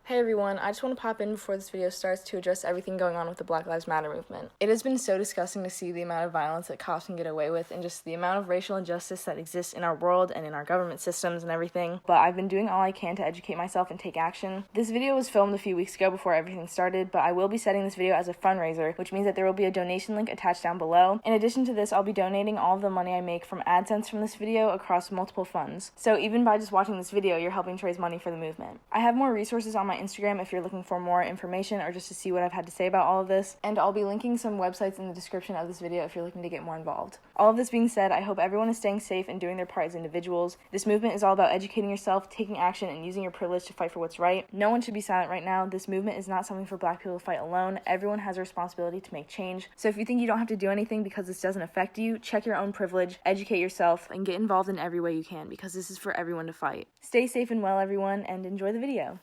Hey everyone, I just want to pop in before this video starts to address everything going on with the Black Lives Matter movement. It has been so disgusting to see the amount of violence that cops can get away with and just the amount of racial injustice that exists in our world and in our government systems and everything, but I've been doing all I can to educate myself and take action. This video was filmed a few weeks ago before everything started, but I will be setting this video as a fundraiser, which means that there will be a donation link attached down below. In addition to this, I'll be donating all of the money I make from AdSense from this video across multiple funds. So even by just watching this video, you're helping to raise money for the movement. I have more resources on my Instagram if you're looking for more information or just to see what I've had to say about all of this, and I'll be linking some websites in the description of this video if you're looking to get more involved. All of this being said, I hope everyone is staying safe and doing their part as individuals. This movement is all about educating yourself, taking action, and using your privilege to fight for what's right. No one should be silent right now. This movement is not something for Black people to fight alone. Everyone has a responsibility to make change. So if you think you don't have to do anything because this doesn't affect you, check your own privilege, educate yourself, and get involved in every way you can because this is for everyone to fight. Stay safe and well, everyone, and enjoy the video.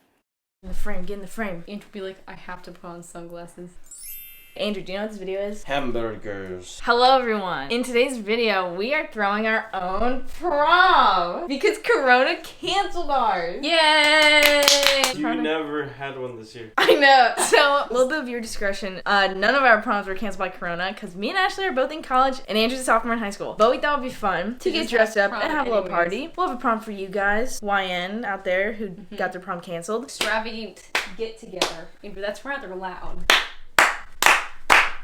In the frame, get in the frame. Andrew be like, I have to put on sunglasses. Andrew, do you know what this video is? Hamburgers. Hello everyone. In today's video, we are throwing our own prom because Corona canceled ours. Yay! You never had one this year. I know. So, a little bit of your discretion. None of our proms were canceled by Corona because me and Ashley are both in college and Andrew's a sophomore in high school. But we thought it would be fun to get dressed up and have a little party. We'll have a prom for you guys, YN out there who got their prom canceled. Extravagant get together. Andrew, that's rather loud.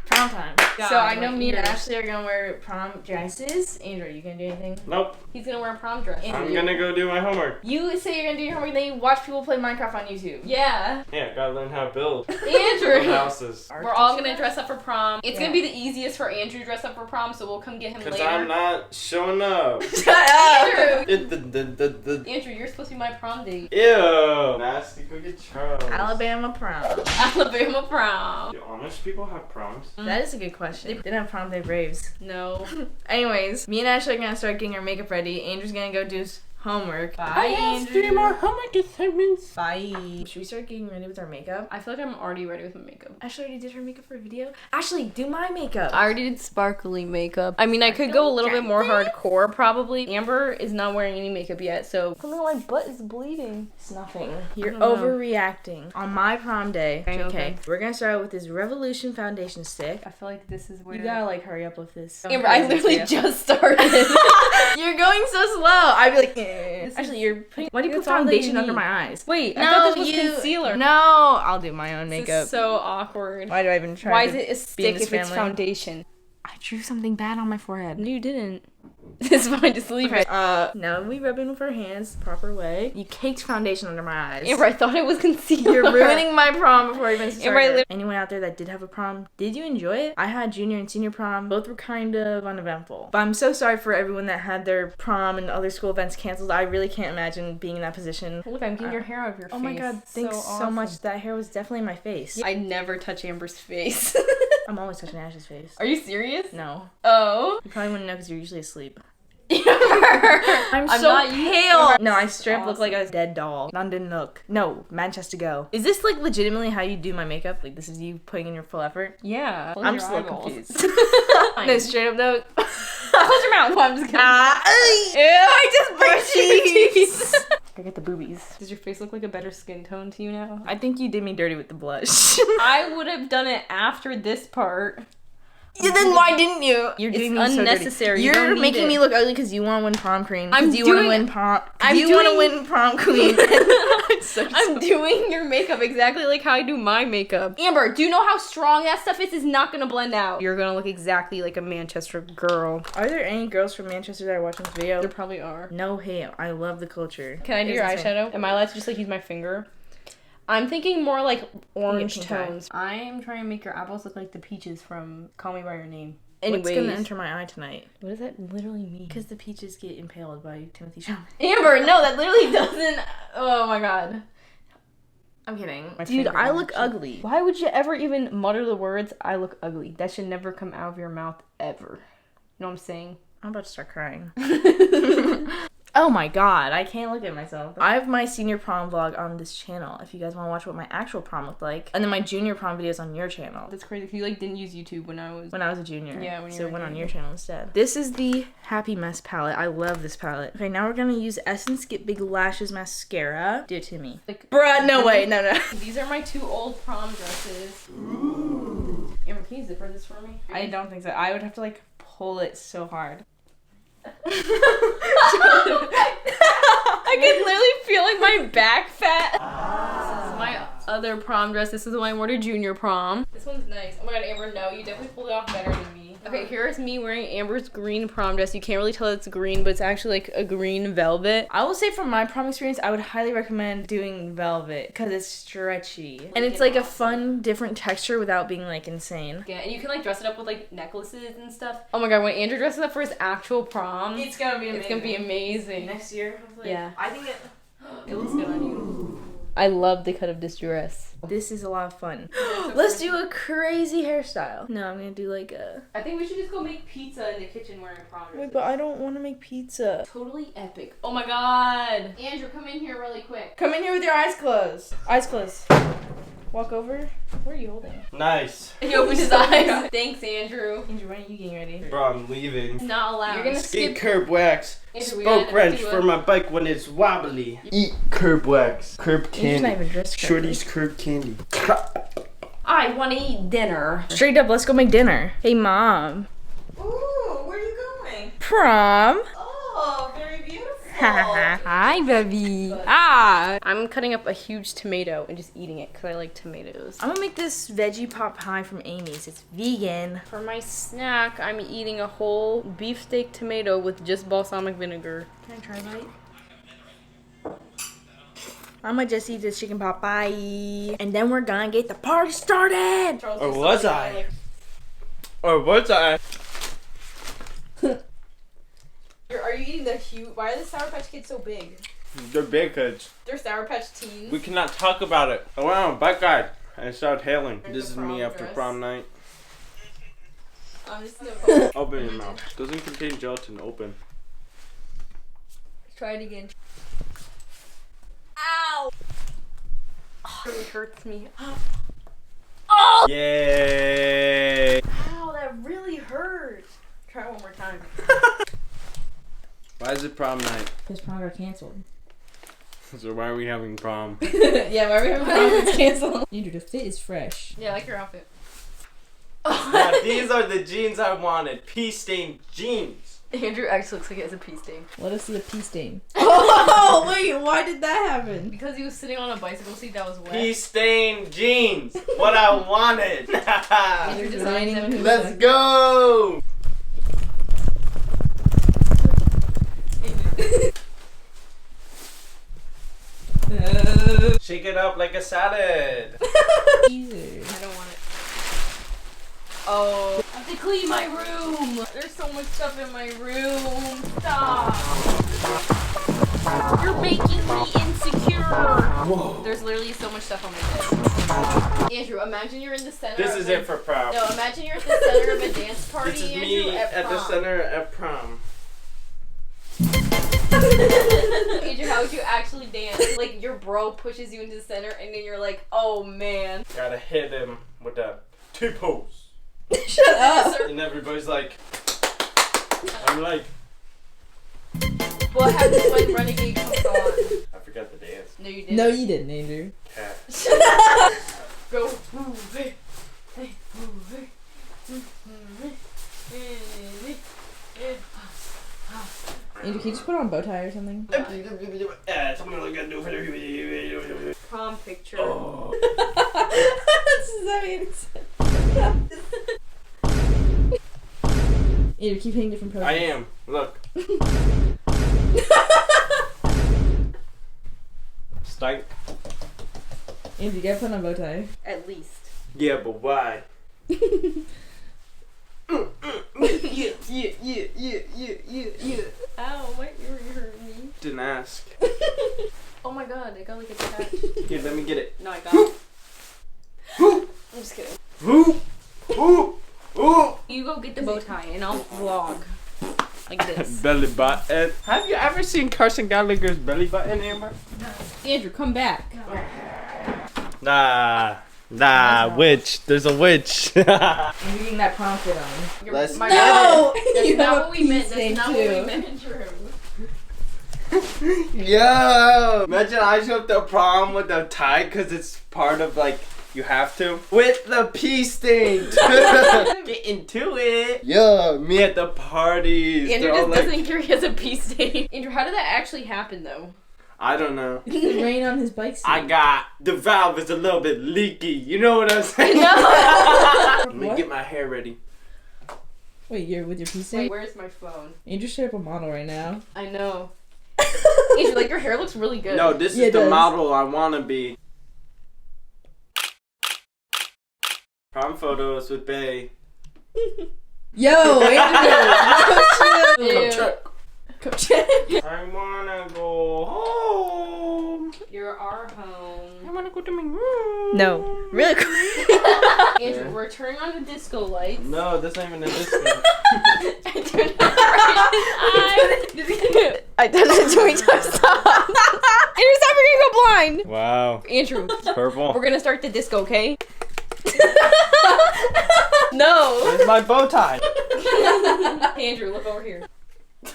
Prom time. God, so I know me and Ashley are gonna wear prom dresses. Andrew, you gonna do anything? Nope. He's gonna wear a prom dress. Andrew, I'm gonna go do my homework. You say you're gonna do your homework, then you watch people play Minecraft on YouTube. Yeah. Yeah, gotta learn how to build. Andrew. houses. We're all gonna dress up for prom. It's Yeah. gonna be the easiest for Andrew to dress up for prom, so we'll come get him Because later. I'm not showing up. Shut up! Andrew. Andrew, you're supposed to be my prom date. Ew. Nasty Cookie Charles. Alabama prom. Alabama prom. Do Amish people have proms? That is a good question. They didn't have prom, they have raves. No. Anyways, me and Ashley are gonna start getting our makeup ready. Andrew's gonna go do his homework. Bye, I have Andrew. 3 more homework assignments. Bye. Should we start getting ready with our makeup? I feel like I'm already ready with my makeup. Ashley already did her makeup for a video. Ashley, do my makeup. I already did sparkly makeup. I mean, I could go a little bit more hardcore, probably. Amber is not wearing any makeup yet, so. Something my butt is bleeding. It's nothing. You're don't know. overreacting. On my prom day. Okay. Okay. We're gonna start out with this Revolution foundation stick. I feel like this is where. You gotta like hurry up with this. Amber, I literally just started. You're going so slow. I'd be like, This Actually, is- you're putting. Why do you put That's all that you foundation under need. my eyes? Wait, I No, thought this was you. concealer. No, I'll do my own This makeup. is so awkward. Why do I even try? Why to is it a be in stick this if it's family? foundation? I drew something bad on my forehead. No, you didn't. It's fine, just leave Okay, it. now we rub in with our hands the proper way. You caked foundation under my eyes. Amber, I thought it was concealer. You're ruining my prom before I even Amber, I started. Anyone out there that did have a prom, did you enjoy it? I had junior and senior prom. Both were kind of uneventful. But I'm so sorry for everyone that had their prom and other school events canceled. I really can't imagine being in that position. Look, I'm getting your hair out of your face. Oh my god, thanks so awesome. much. That hair was definitely in my face. I never touch Amber's face. I'm always touching Ash's face. Are you serious? No. Oh. You probably wouldn't know because you're usually asleep. I'm I'm so not pale. used- No, I straight up look Awesome. like a dead doll. London look. No, Manchester go. Is this like legitimately how you do my makeup? Like this is you putting in your full effort? Yeah. I'm just a little confused. No, No, straight up though. Close your mouth. No, I'm just kidding. I just brushed your teeth. I get the boobies. Does your face look like a better skin tone to you now? I think you did me dirty with the blush. I would have done it after this part. Yeah, then why didn't you? You're It's doing me unnecessary. So You dirty. don't You're need making it. me look ugly because you want to win prom queen. I'm Because you want to doing- win prom. I'm You want to doing- win prom queen. I'm doing your makeup exactly like how I do my makeup. Amber, do you know how strong that stuff is? It's not gonna blend out. You're gonna look exactly like a Manchester girl. Are there any girls from Manchester that are watching this video? There probably are. No hate. I love the culture. Can I do your It's insane. eyeshadow? Am I allowed to just like use my finger? I'm thinking more like orange pink eye. tones. I am trying to make your eyeballs look like the peaches from Call Me By Your Name. What's Anyways, gonna enter my eye tonight? what does that literally mean? Because the peaches get impaled by Timothy Chalamet. Amber, no, that literally doesn't. Oh my god. I'm kidding. My Dude, favorite I look reaction. ugly. Why would you ever even mutter the words, I look ugly? That should never come out of your mouth ever. You know what I'm saying? I'm about to start crying. Oh my god, I can't look at myself. I have my senior prom vlog on this channel if you guys want to watch what my actual prom looked like. And then my junior prom videos on your channel. That's crazy. You like didn't use YouTube when I was When I was a junior. Yeah, when you so were it went on junior. your channel instead. This is the Happy Mess palette. I love this palette. Okay, now we're gonna use Essence Get Big Lashes Mascara. Do it to me. like. Bruh, no way, no. These are my 2 old prom dresses. Ooh. Amber, can you zipper this for me? I don't think so. I would have to like pull it so hard. I can literally feel like my back fat. This is my other prom dress. This is the one I wore to junior prom. This one's nice. Oh my god, Amber, no, you definitely pulled it off better than me. Okay, here's me wearing Amber's green prom dress. You can't really tell it's green, but it's actually like a green velvet. I will say from my prom experience, I would highly recommend doing velvet because it's stretchy. And it's like a fun, different texture without being like insane. Yeah, and you can like dress it up with like necklaces and stuff. Oh my god, when Andrew dresses up for his actual prom, It's gonna be amazing. it's gonna be amazing. Next year, hopefully. Yeah. I think It looks good on you. I love the cut of this dress. this is a lot of fun. so Let's pretty. do a crazy hairstyle. No, I'm gonna do like a... I think we should just go make pizza in the kitchen wearing prom dresses. Wait, but I don't want to make pizza. Totally epic. Oh my god. Andrew, come in here really quick. Come in here with your eyes closed. Eyes closed. Walk over. What are you holding? Nice. He opened his eyes. Thanks, Andrew. Andrew, when are you getting ready? Bro, I'm leaving. Not allowed. You're gonna Skate skip... curb wax. Andrew, we Spoke gotta wrench do for a- my bike when it's wobbly. Eat curb wax. Curb Andrew's not candy. even dressed correctly. Shorty's curb candy. I want to eat dinner. Straight up, let's go make dinner. Hey, Mom. Ooh, where are you going? Prom. Oh, very beautiful. Hi, baby. I'm cutting up a huge tomato and just eating it because I like tomatoes. I'm gonna make this veggie pot pie from Amy's. It's vegan. For my snack, I'm eating a whole beefsteak tomato with just balsamic vinegar. Can I try a bite? I'm gonna just eat this chicken pot pie. And then we're gonna get the party started. Or was I? Or was I? Are you eating the huge? Why are the Sour Patch Kids so big? They're big kids. They're Sour Patch Teens. We cannot talk about it. I went on a bike ride and started hailing. Like This the is me prom after dress? prom night. This is Open your mouth. Doesn't contain gelatin. Open. Try it again. Ow! Oh, it really hurts me. Yay! Ow, that really hurt. Try it one more time. Why is it prom night? This prom got canceled. So why are we having prom? Yeah, why are we having prom? It's canceled. Andrew, the fit is fresh. Yeah, I like your outfit. Now, these are the jeans I wanted. Pea stained jeans. Andrew actually looks like he has a pea stain. Let us see the pea stain. Oh, wait, why did that happen? Because he was sitting on a bicycle seat that was wet. Pea stained jeans. What I wanted. Andrew designs them. Let's go. Shake it up like a salad. I don't want it. Oh. I have to clean my room. There's so much stuff in my room. Stop. You're making me insecure. Whoa. There's literally so much stuff on my bed. Andrew, imagine you're in the center. This of is a- it for prom. No, imagine you're at the center of a dance party. This is Andrew, me at the prom. center at prom. Andrew, how would you actually dance? Like your bro pushes you into the center, and then you're like, "Oh man." Gotta hit him with that T-pose. Shut up. And everybody's like, I'm like, What happens when Renegade comes on? I forgot the dance. No, you didn't. No, you didn't, Andrew. Cat. Go. Hey. Hey. Andrew, can you just put on a bow tie or something? Prom picture. Oh. Does that make sense? Andrew, keep hitting different poses. I am. Look. Stank. Andrew, you gotta put on a bow tie. At least. Yeah, but why? Ow, my ear hurt me. Didn't ask. Oh my god, I got like a tattoo. Here, let me get it. No, I got it. I'm just kidding. Ooh, ooh, ooh. You go get the bow tie and I'll vlog. Like this. Belly button. Have you ever seen Carson Gallagher's belly button, Amber? Andrew, come back. Nah, witch. There's a witch. I'm getting that prom fit on. Let's My No! bad. That's You not have what we meant. That's thing not what too. we meant, Drew. Yo! Imagine I show up to prom with a tie because it's part of like you have to. With the pee stain. Get into it. Yo, me at the parties. Andrew They're all just like, doesn't care he has a pee stain. Andrew, how did that actually happen though? I don't know. The rain on his bike seat. I got the valve is a little bit leaky. You know what I'm saying? No. Let me get my hair ready. Wait, you're with your piece? Wait, where's my phone? Andrew straight up a model right now. I know. Andrew, like your hair looks really good. No, this Yeah, is it the does. model I want to be. Prom photos with Bae. Yo, Andrew! Ew. Coach. I wanna go home. You're our home. I wanna go to my room. No, really quick. Andrew, Yeah. we're turning on the disco lights. No, that's not even a disco. I did it too many times. Stop. Andrew, stop! You're gonna go blind. Wow. Andrew, Purple. we're gonna start the disco, okay? No. Where's my bow tie? Andrew, look over here.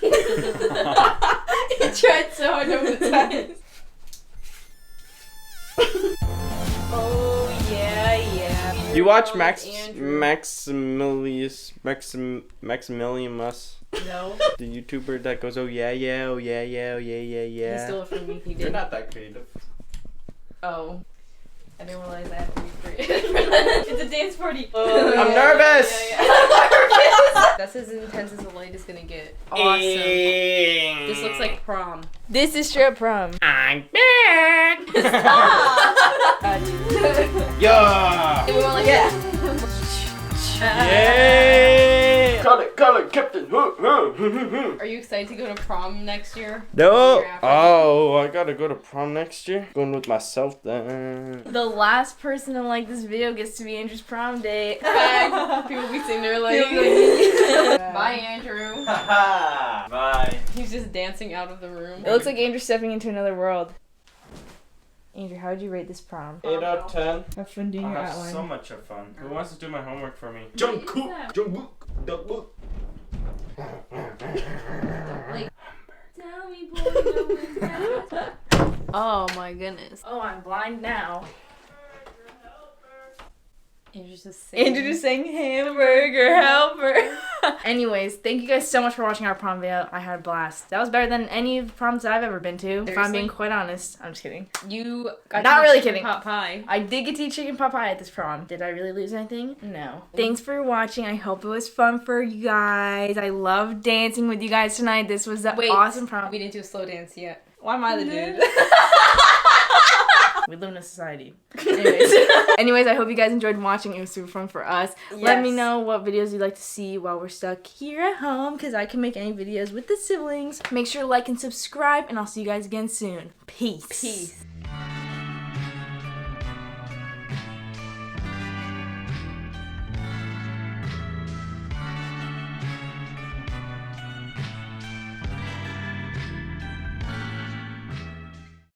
He tried so hard to hypnotize. Oh yeah. You watch Andrew. Maximilius, No. the YouTuber that goes, oh yeah, yeah, oh yeah, yeah, oh yeah, yeah, He yeah. stole it from me. He You're did. not that creative. Oh. I didn't realize I have to be creative. It's a dance party. I'm nervous. Yeah. That's as intense as the light is gonna get. Awesome. This looks like prom. This is straight up prom. I'm back. Yeah. We want like Yeah. Yay! Color, Captain. Are you excited to go to prom next year? No. Year after? Oh, I gotta go to prom next year. Going with myself then. The last person to like this video gets to be Andrew's prom date. People be sitting there like, bye Andrew. Bye. He's just dancing out of the room. It looks like Andrew's stepping into another world. Andrew, how would you rate this prom? 8 out of 10. Have fun doing I your have outline. so much of fun. Who wants to do my homework for me? is Jungkook. that? Jungkook. Tell me, boy, oh my goodness. Oh, I'm blind now. Andrew's just saying. Andrew just saying hamburger helper. Anyways, thank you guys so much for watching our prom video. I had a blast. That was better than any of the proms I've ever been to. If I'm Seriously? being quite honest. I'm just kidding. You got Not to really chicken kidding. pot pie. I did get to eat chicken pot pie at this prom. Did I really lose anything? No. Thanks for watching. I hope it was fun for you guys. I love dancing with you guys tonight. This was an Wait, awesome prom. We didn't do a slow dance yet. Why am I the dude? We live in a society. Anyways, I hope you guys enjoyed watching. It was super fun for us. Let me Yes. know what videos you'd like to see while we're stuck here at home, because I can make any videos with the siblings. Make sure to like and subscribe, and I'll see you guys again soon. Peace. Peace.